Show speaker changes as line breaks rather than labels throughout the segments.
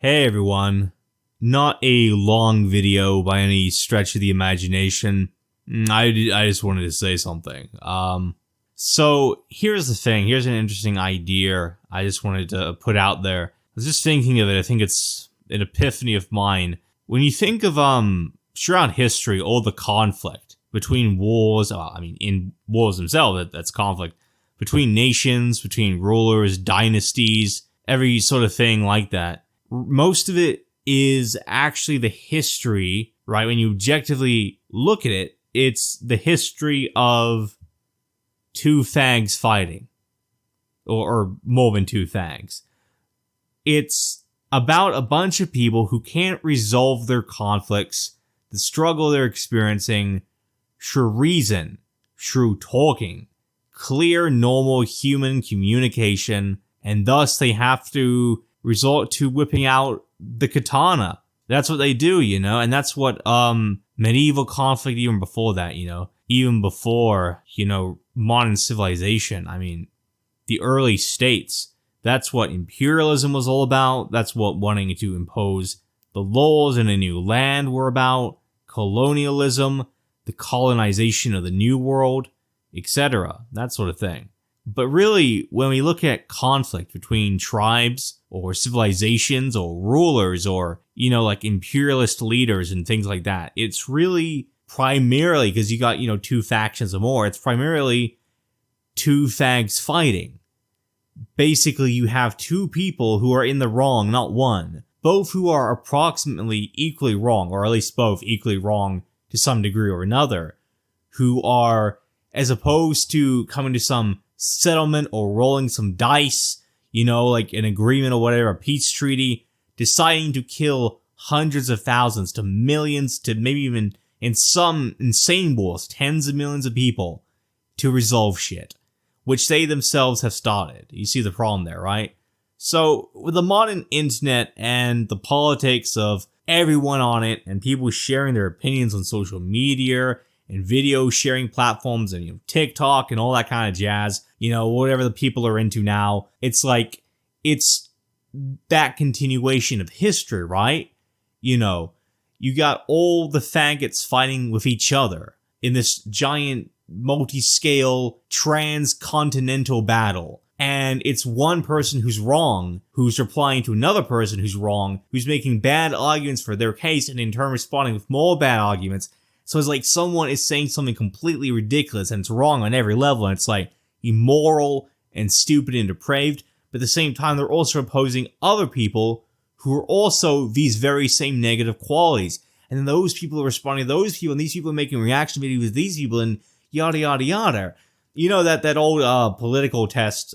Hey everyone, not a long video by any stretch of the imagination. I just wanted to say something. So here's the thing, here's an interesting idea I just wanted to put out there. I was just thinking of it, I think it's an epiphany of mine. When you think of, throughout history, all the conflict between wars, in wars themselves, that's conflict, between nations, between rulers, dynasties, every sort of thing like that. Most of it is actually the history, right? When you objectively look at it, it's the history of two fags fighting. Or more than two fags. It's about a bunch of people who can't resolve their conflicts, the struggle they're experiencing, through reason, through talking, clear, normal human communication, and thus they have to resort to whipping out the katana. That's what they do, and that's what medieval conflict, even before that, even before, modern civilization. The early states, that's what imperialism was all about. That's what wanting to impose the laws in a new land were about. Colonialism, the colonization of the new world, etc. That sort of thing. But really, when we look at conflict between tribes or civilizations or rulers or, like imperialist leaders and things like that, it's really primarily, because you got, two factions or more, it's primarily two fags fighting. Basically, you have two people who are in the wrong, not one. Both who are approximately equally wrong, or at least both equally wrong to some degree or another, who are, as opposed to coming to some settlement or rolling some dice, like an agreement or whatever, a peace treaty, deciding to kill hundreds of thousands to millions to maybe even, in some insane wars, tens of millions of people to resolve shit, which they themselves have started. You see the problem there, right? So with the modern internet and the politics of everyone on it and people sharing their opinions on social media and video sharing platforms and TikTok and all that kind of jazz, whatever the people are into now, it's like, it's that continuation of history, right? You got all the faggots fighting with each other in this giant multi-scale transcontinental battle. And it's one person who's wrong, who's replying to another person who's wrong, who's making bad arguments for their case and in turn responding with more bad arguments. So it's like someone is saying something completely ridiculous and it's wrong on every level, and it's like immoral and stupid and depraved, but at the same time they're also opposing other people who are also these very same negative qualities. And then those people are responding to those people, and these people are making reaction videos with these people, and yada yada yada. That old political test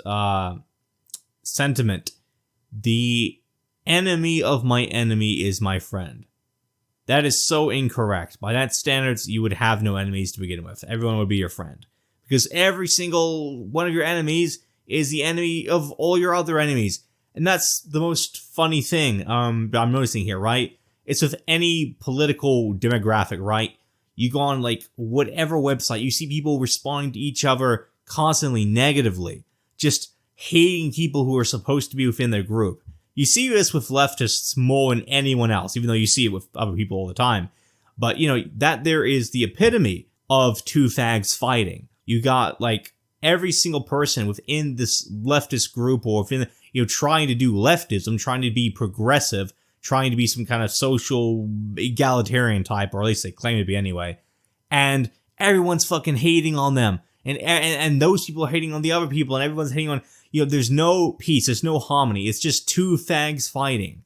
sentiment, the enemy of my enemy is my friend. That is so incorrect. By that standards, you would have no enemies to begin with. Everyone would be your friend. Because every single one of your enemies is the enemy of all your other enemies. And that's the most funny thing I'm noticing here, right? It's with any political demographic, right? You go on, whatever website, you see people responding to each other constantly negatively. Just hating people who are supposed to be within their group. You see this with leftists more than anyone else, even though you see it with other people all the time. But, that there is the epitome of two fags fighting. You got, every single person within this leftist group or within, trying to do leftism, trying to be progressive, trying to be some kind of social egalitarian type, or at least they claim to be anyway. And everyone's fucking hating on them. And those people are hating on the other people, and everyone's hating on, there's no peace, there's no harmony. It's just two fags fighting.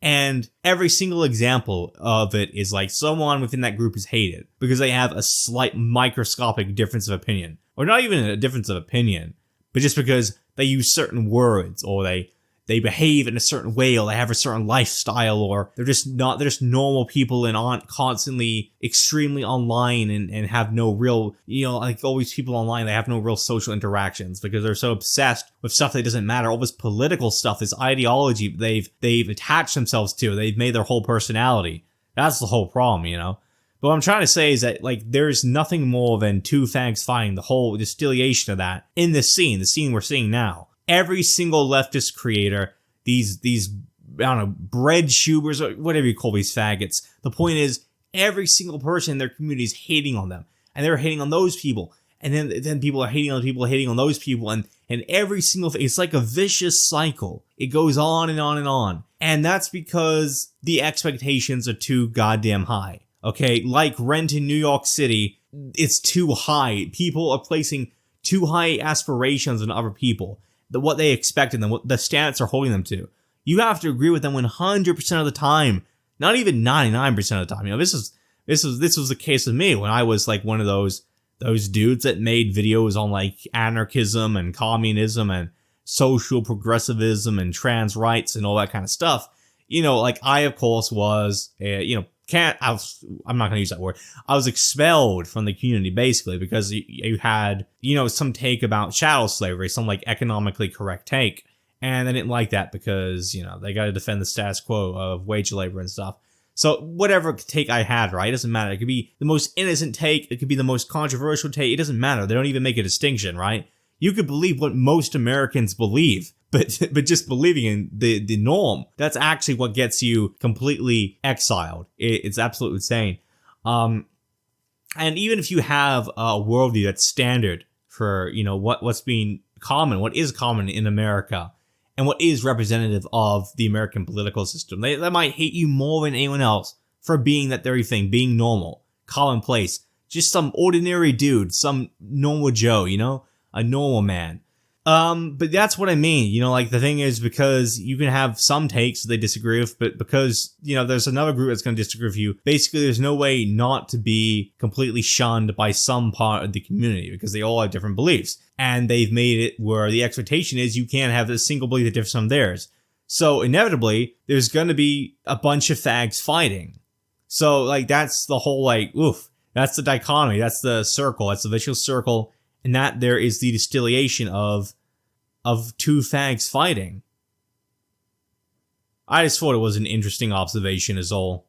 And every single example of it is like someone within that group is hated because they have a slight microscopic difference of opinion. Or not even a difference of opinion, but just because they use certain words, or they behave in a certain way, or they have a certain lifestyle, or they're just normal people and aren't constantly extremely online and have no real, all these people online, they have no real social interactions because they're so obsessed with stuff that doesn't matter. All this political stuff, this ideology they've attached themselves to, they've made their whole personality. That's the whole problem, But what I'm trying to say is that, there's nothing more than two fags fighting, the whole distillation of that in the scene we're seeing now. Every single leftist creator, these don't know, bread shooters, or whatever you call these faggots. The point is, every single person in their community is hating on them. And they're hating on those people. And then people are hating on people, hating on those people. And every single thing, it's like a vicious cycle. It goes on and on and on. And that's because the expectations are too goddamn high. Okay, like rent in New York City, it's too high. People are placing too high aspirations on other people. What they expect and what the standards are holding them to. You have to agree with them 100% of the time. Not even 99% of the time. You know, this was the case with me when I was like one of those dudes that made videos on like anarchism and communism and social progressivism and trans rights and all that kind of stuff. You know, like I of course was, I'm not going to use that word. I was expelled from the community basically because you had, you know, some take about chattel slavery, some like economically correct take. And I didn't like that because, you know, they got to defend the status quo of wage labor and stuff. So whatever take I had, right? It doesn't matter. It could be the most innocent take. It could be the most controversial take. It doesn't matter. They don't even make a distinction, right? You could believe what most Americans believe, but just believing in the norm, that's actually what gets you completely exiled. It's absolutely insane. And even if you have a worldview that's standard for, you know, what's being common, what is common in America, and what is representative of the American political system. They might hate you more than anyone else for being that very thing, being normal, commonplace, just some ordinary dude, some normal Joe, you know, a normal man. But that's what I mean, you know, like the thing is because you can have some takes that they disagree with, but because, you know, there's another group that's going to disagree with you, basically there's no way not to be completely shunned by some part of the community because they all have different beliefs. And they've made it where the expectation is you can't have a single belief that differs from theirs. So inevitably, there's going to be a bunch of fags fighting. So like that's the whole like, that's the dichotomy, that's the circle, that's the vicious circle. And that there is the distillation of two fags fighting. I just thought it was an interesting observation is all.